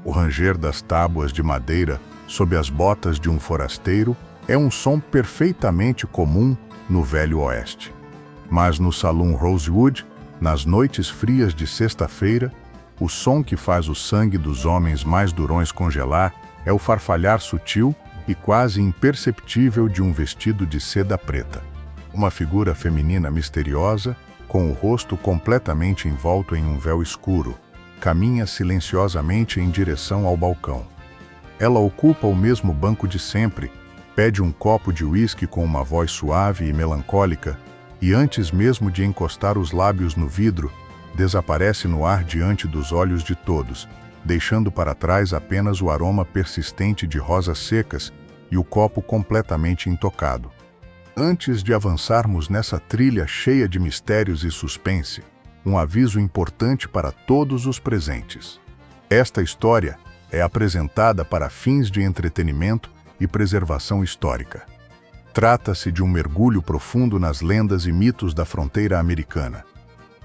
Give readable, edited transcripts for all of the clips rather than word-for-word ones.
O ranger das tábuas de madeira sob as botas de um forasteiro é um som perfeitamente comum no Velho Oeste. Mas no Saloon Rosewood, nas noites frias de sexta-feira, o som que faz o sangue dos homens mais durões congelar é o farfalhar sutil e quase imperceptível de um vestido de seda preta. Uma figura feminina misteriosa, com o rosto completamente envolto em um véu escuro, caminha silenciosamente em direção ao balcão. Ela ocupa o mesmo banco de sempre, pede um copo de uísque com uma voz suave e melancólica, e antes mesmo de encostar os lábios no vidro, desaparece no ar diante dos olhos de todos, deixando para trás apenas o aroma persistente de rosas secas e o copo completamente intocado. Antes de avançarmos nessa trilha cheia de mistérios e suspense, um aviso importante para todos os presentes. Esta história é apresentada para fins de entretenimento e preservação histórica. Trata-se de um mergulho profundo nas lendas e mitos da fronteira americana,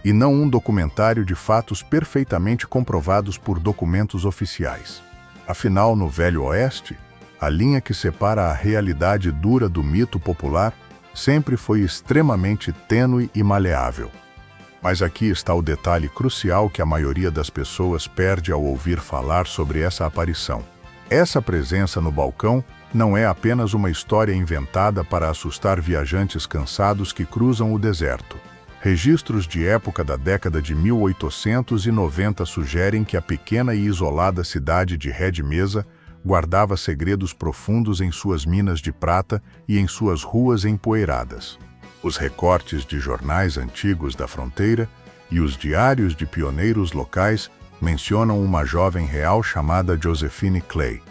e não um documentário de fatos perfeitamente comprovados por documentos oficiais. Afinal, no Velho Oeste, a linha que separa a realidade dura do mito popular sempre foi extremamente tênue e maleável. Mas aqui está o detalhe crucial que a maioria das pessoas perde ao ouvir falar sobre essa aparição. Essa presença no balcão não é apenas uma história inventada para assustar viajantes cansados que cruzam o deserto. Registros de época da década de 1890 sugerem que a pequena e isolada cidade de Red Mesa guardava segredos profundos em suas minas de prata e em suas ruas empoeiradas. Os recortes de jornais antigos da fronteira e os diários de pioneiros locais mencionam uma jovem real chamada Josephine Clay.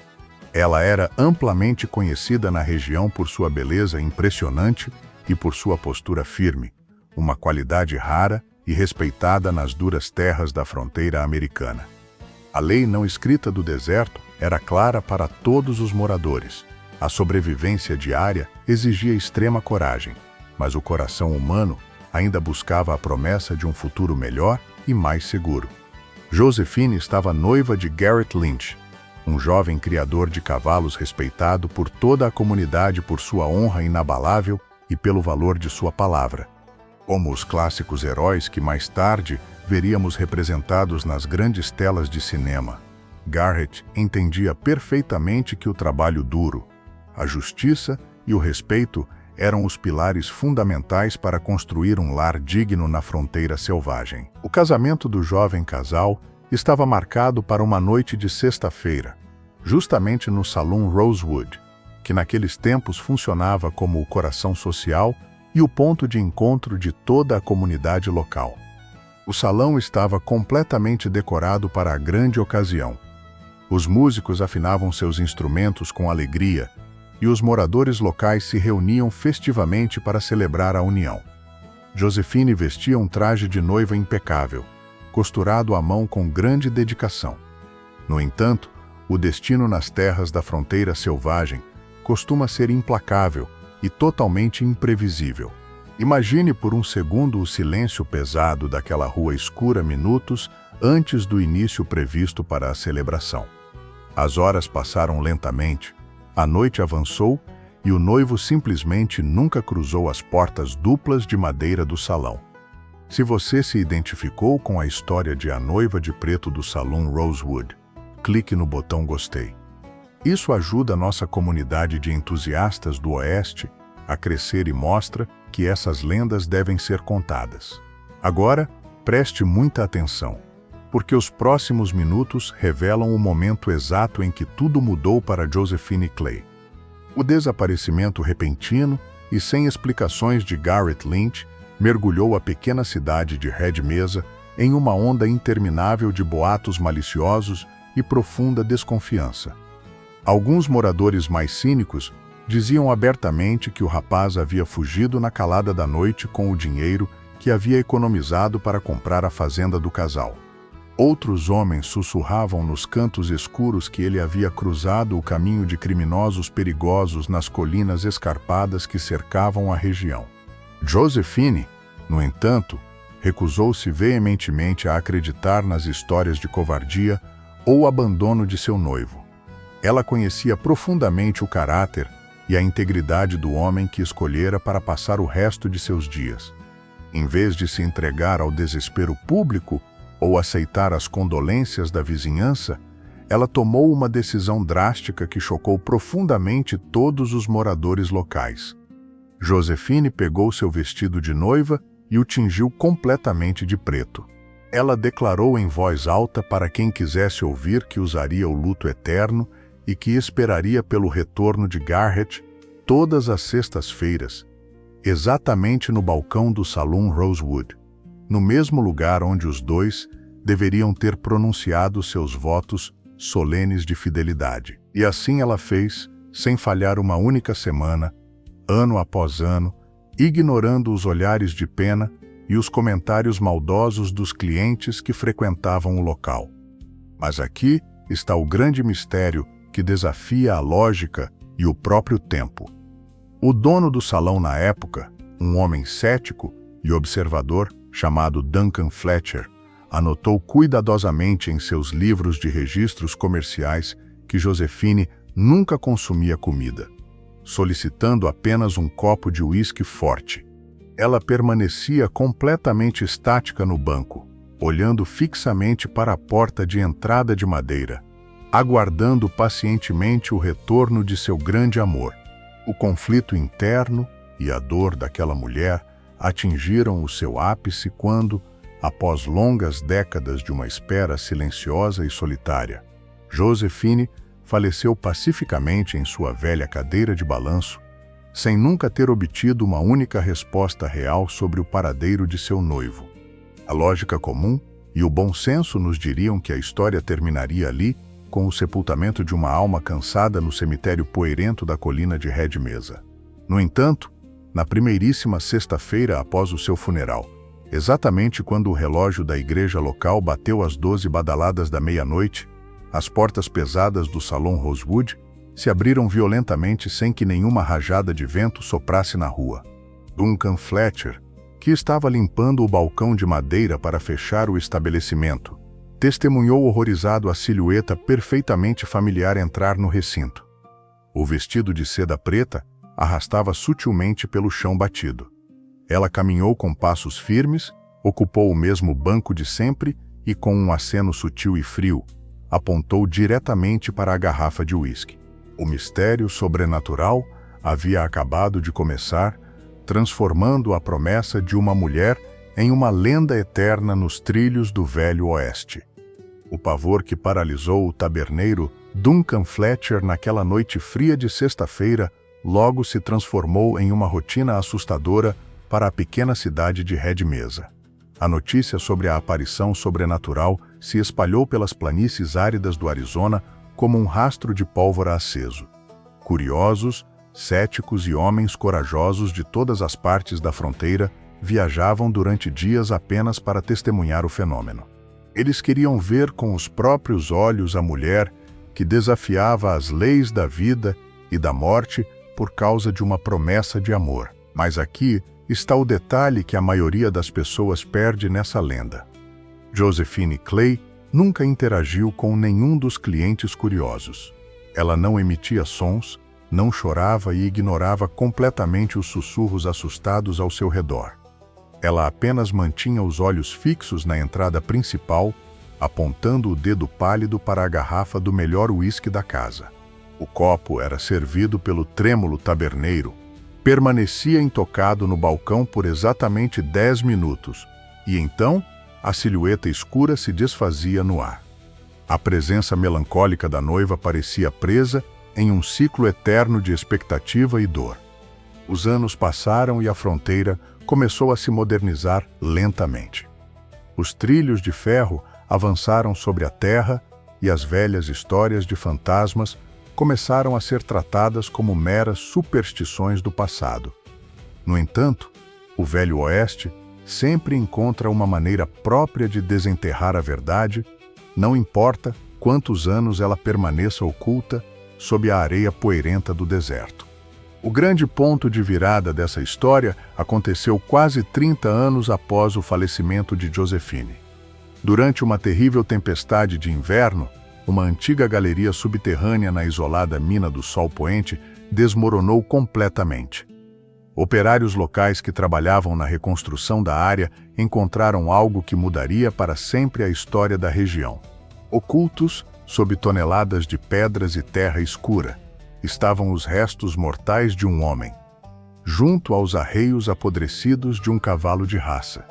Ela era amplamente conhecida na região por sua beleza impressionante e por sua postura firme, uma qualidade rara e respeitada nas duras terras da fronteira americana. A lei não escrita do deserto era clara para todos os moradores. A sobrevivência diária exigia extrema coragem, mas o coração humano ainda buscava a promessa de um futuro melhor e mais seguro. Josephine estava noiva de Garrett Lynch, um jovem criador de cavalos respeitado por toda a comunidade por sua honra inabalável e pelo valor de sua palavra. Como os clássicos heróis que mais tarde veríamos representados nas grandes telas de cinema, Garrett entendia perfeitamente que o trabalho duro, a justiça e o respeito eram os pilares fundamentais para construir um lar digno na fronteira selvagem. O casamento do jovem casal estava marcado para uma noite de sexta-feira, justamente no Saloon Rosewood, que naqueles tempos funcionava como o coração social e o ponto de encontro de toda a comunidade local. O salão estava completamente decorado para a grande ocasião. Os músicos afinavam seus instrumentos com alegria e os moradores locais se reuniam festivamente para celebrar a união. Josephine vestia um traje de noiva impecável, costurado à mão com grande dedicação. No entanto, o destino nas terras da fronteira selvagem costuma ser implacável e totalmente imprevisível. Imagine por um segundo o silêncio pesado daquela rua escura minutos antes do início previsto para a celebração. As horas passaram lentamente, a noite avançou e o noivo simplesmente nunca cruzou as portas duplas de madeira do salão. Se você se identificou com a história de A Noiva de Preto do Saloon Rosewood, clique no botão Gostei. Isso ajuda a nossa comunidade de entusiastas do Oeste a crescer e mostra que essas lendas devem ser contadas. Agora, preste muita atenção, porque os próximos minutos revelam o momento exato em que tudo mudou para Josephine Clay. O desaparecimento repentino e sem explicações de Garrett Lynch mergulhou a pequena cidade de Red Mesa em uma onda interminável de boatos maliciosos e profunda desconfiança. Alguns moradores mais cínicos diziam abertamente que o rapaz havia fugido na calada da noite com o dinheiro que havia economizado para comprar a fazenda do casal. Outros homens sussurravam nos cantos escuros que ele havia cruzado o caminho de criminosos perigosos nas colinas escarpadas que cercavam a região. Josephine, no entanto, recusou-se veementemente a acreditar nas histórias de covardia ou abandono de seu noivo. Ela conhecia profundamente o caráter e a integridade do homem que escolhera para passar o resto de seus dias. Em vez de se entregar ao desespero público ou aceitar as condolências da vizinhança, ela tomou uma decisão drástica que chocou profundamente todos os moradores locais. Joséphine pegou seu vestido de noiva e o tingiu completamente de preto. Ela declarou em voz alta para quem quisesse ouvir que usaria o luto eterno e que esperaria pelo retorno de Garrett todas as sextas-feiras, exatamente no balcão do Salão Rosewood, no mesmo lugar onde os dois deveriam ter pronunciado seus votos solenes de fidelidade. E assim ela fez, sem falhar uma única semana, ano após ano, ignorando os olhares de pena e os comentários maldosos dos clientes que frequentavam o local. Mas aqui está o grande mistério que desafia a lógica e o próprio tempo. O dono do salão na época, um homem cético e observador chamado Duncan Fletcher, anotou cuidadosamente em seus livros de registros comerciais que Joséphine nunca consumia comida, solicitando apenas um copo de uísque forte. Ela permanecia completamente estática no banco, olhando fixamente para a porta de entrada de madeira, aguardando pacientemente o retorno de seu grande amor. O conflito interno e a dor daquela mulher atingiram o seu ápice quando, após longas décadas de uma espera silenciosa e solitária, Joséphine faleceu pacificamente em sua velha cadeira de balanço, sem nunca ter obtido uma única resposta real sobre o paradeiro de seu noivo. A lógica comum e o bom senso nos diriam que a história terminaria ali, com o sepultamento de uma alma cansada no cemitério poeirento da colina de Red Mesa. No entanto, na primeiríssima sexta-feira após o seu funeral, exatamente quando o relógio da igreja local bateu as 12 badaladas da meia-noite, as portas pesadas do Salão Rosewood se abriram violentamente sem que nenhuma rajada de vento soprasse na rua. Duncan Fletcher, que estava limpando o balcão de madeira para fechar o estabelecimento, testemunhou horrorizado a silhueta perfeitamente familiar entrar no recinto. O vestido de seda preta arrastava sutilmente pelo chão batido. Ela caminhou com passos firmes, ocupou o mesmo banco de sempre e, com um aceno sutil e frio, apontou diretamente para a garrafa de uísque. O mistério sobrenatural havia acabado de começar, transformando a promessa de uma mulher em uma lenda eterna nos trilhos do Velho Oeste. O pavor que paralisou o taberneiro Duncan Fletcher naquela noite fria de sexta-feira logo se transformou em uma rotina assustadora para a pequena cidade de Red Mesa. A notícia sobre a aparição sobrenatural se espalhou pelas planícies áridas do Arizona como um rastro de pólvora aceso. Curiosos, céticos e homens corajosos de todas as partes da fronteira viajavam durante dias apenas para testemunhar o fenômeno. Eles queriam ver com os próprios olhos a mulher que desafiava as leis da vida e da morte por causa de uma promessa de amor. Mas aqui está o detalhe que a maioria das pessoas perde nessa lenda. Joséphine Clay nunca interagiu com nenhum dos clientes curiosos. Ela não emitia sons, não chorava e ignorava completamente os sussurros assustados ao seu redor. Ela apenas mantinha os olhos fixos na entrada principal, apontando o dedo pálido para a garrafa do melhor uísque da casa. O copo era servido pelo trêmulo taberneiro, permanecia intocado no balcão por exatamente 10 minutos, e então a silhueta escura se desfazia no ar. A presença melancólica da noiva parecia presa em um ciclo eterno de expectativa e dor. Os anos passaram e a fronteira começou a se modernizar lentamente. Os trilhos de ferro avançaram sobre a terra e as velhas histórias de fantasmas começaram a ser tratadas como meras superstições do passado. No entanto, o Velho Oeste sempre encontra uma maneira própria de desenterrar a verdade, não importa quantos anos ela permaneça oculta sob a areia poeirenta do deserto. O grande ponto de virada dessa história aconteceu quase 30 anos após o falecimento de Joséphine. Durante uma terrível tempestade de inverno, uma antiga galeria subterrânea na isolada mina do Sol Poente, desmoronou completamente. Operários locais que trabalhavam na reconstrução da área encontraram algo que mudaria para sempre a história da região. Ocultos, sob toneladas de pedras e terra escura, estavam os restos mortais de um homem, junto aos arreios apodrecidos de um cavalo de raça.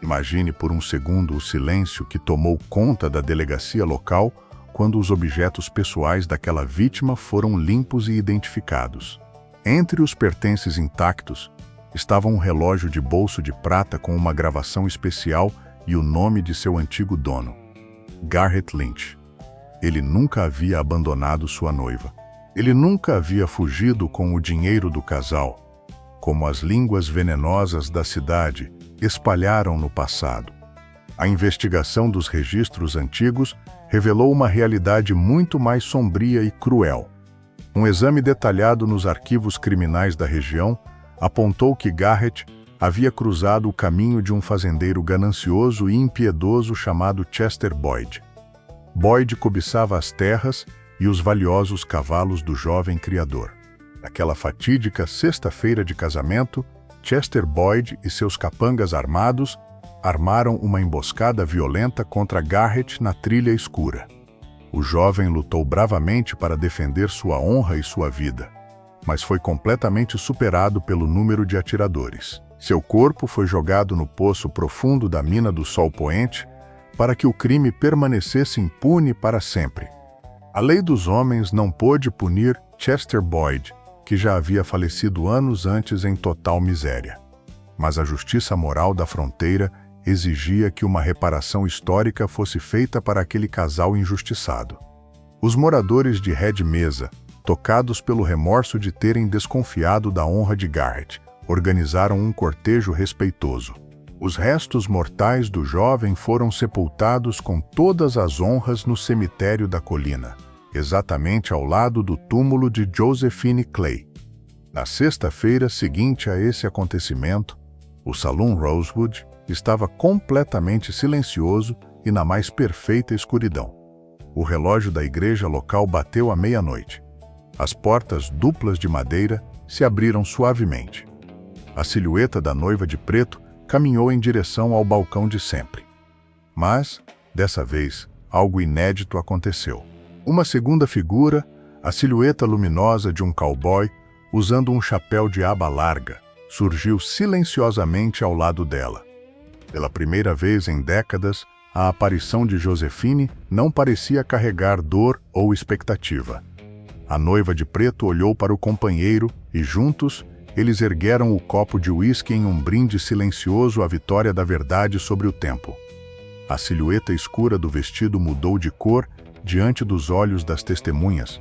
Imagine por um segundo o silêncio que tomou conta da delegacia local quando os objetos pessoais daquela vítima foram limpos e identificados. Entre os pertences intactos estava um relógio de bolso de prata com uma gravação especial e o nome de seu antigo dono, Garrett Lynch. Ele nunca havia abandonado sua noiva. Ele nunca havia fugido com o dinheiro do casal, como as línguas venenosas da cidade espalharam no passado. A investigação dos registros antigos revelou uma realidade muito mais sombria e cruel. Um exame detalhado nos arquivos criminais da região apontou que Garrett havia cruzado o caminho de um fazendeiro ganancioso e impiedoso chamado Chester Boyd. Boyd cobiçava as terras e os valiosos cavalos do jovem criador. Naquela fatídica sexta-feira de casamento, Chester Boyd e seus capangas armados armaram uma emboscada violenta contra Garrett na trilha escura. O jovem lutou bravamente para defender sua honra e sua vida, mas foi completamente superado pelo número de atiradores. Seu corpo foi jogado no poço profundo da mina do Sol Poente para que o crime permanecesse impune para sempre. A lei dos homens não pôde punir Chester Boyd, que já havia falecido anos antes em total miséria. Mas a justiça moral da fronteira exigia que uma reparação histórica fosse feita para aquele casal injustiçado. Os moradores de Red Mesa, tocados pelo remorso de terem desconfiado da honra de Garrett, organizaram um cortejo respeitoso. Os restos mortais do jovem foram sepultados com todas as honras no cemitério da colina, exatamente ao lado do túmulo de Josephine Clay. Na sexta-feira seguinte a esse acontecimento, o Salão Rosewood estava completamente silencioso e na mais perfeita escuridão. O relógio da igreja local bateu à meia-noite. As portas duplas de madeira se abriram suavemente. A silhueta da noiva de preto caminhou em direção ao balcão de sempre. Mas, dessa vez, algo inédito aconteceu. Uma segunda figura, a silhueta luminosa de um cowboy, usando um chapéu de aba larga, surgiu silenciosamente ao lado dela. Pela primeira vez em décadas, a aparição de Josephine não parecia carregar dor ou expectativa. A noiva de preto olhou para o companheiro e, juntos, eles ergueram o copo de uísque em um brinde silencioso à vitória da verdade sobre o tempo. A silhueta escura do vestido mudou de cor diante dos olhos das testemunhas,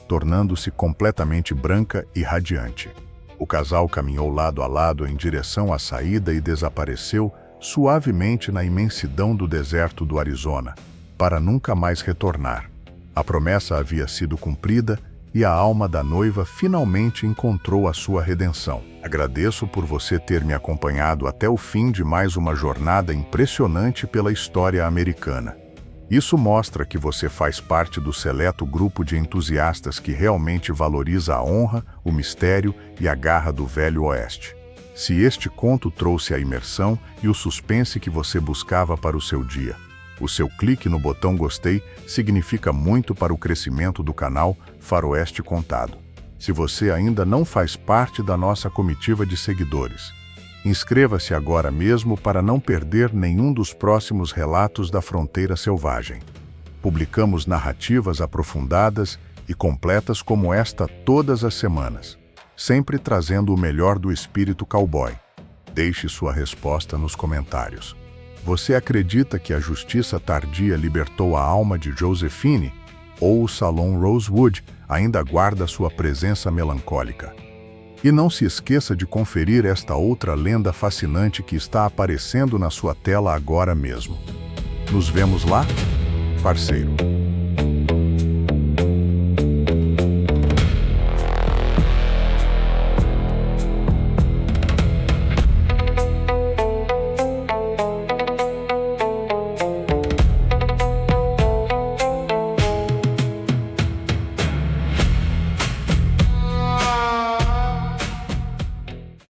tornando-se completamente branca e radiante. O casal caminhou lado a lado em direção à saída e desapareceu suavemente na imensidão do deserto do Arizona, para nunca mais retornar. A promessa havia sido cumprida e a alma da noiva finalmente encontrou a sua redenção. Agradeço por você ter me acompanhado até o fim de mais uma jornada impressionante pela história americana. Isso mostra que você faz parte do seleto grupo de entusiastas que realmente valoriza a honra, o mistério e a garra do Velho Oeste. Se este conto trouxe a imersão e o suspense que você buscava para o seu dia, o seu clique no botão gostei significa muito para o crescimento do canal Faroeste Contado. Se você ainda não faz parte da nossa comitiva de seguidores, inscreva-se agora mesmo para não perder nenhum dos próximos relatos da Fronteira Selvagem. Publicamos narrativas aprofundadas e completas como esta todas as semanas, sempre trazendo o melhor do espírito cowboy. Deixe sua resposta nos comentários. Você acredita que a justiça tardia libertou a alma de Josephine, ou o Salão Rosewood ainda guarda sua presença melancólica? E não se esqueça de conferir esta outra lenda fascinante que está aparecendo na sua tela agora mesmo. Nos vemos lá, parceiro!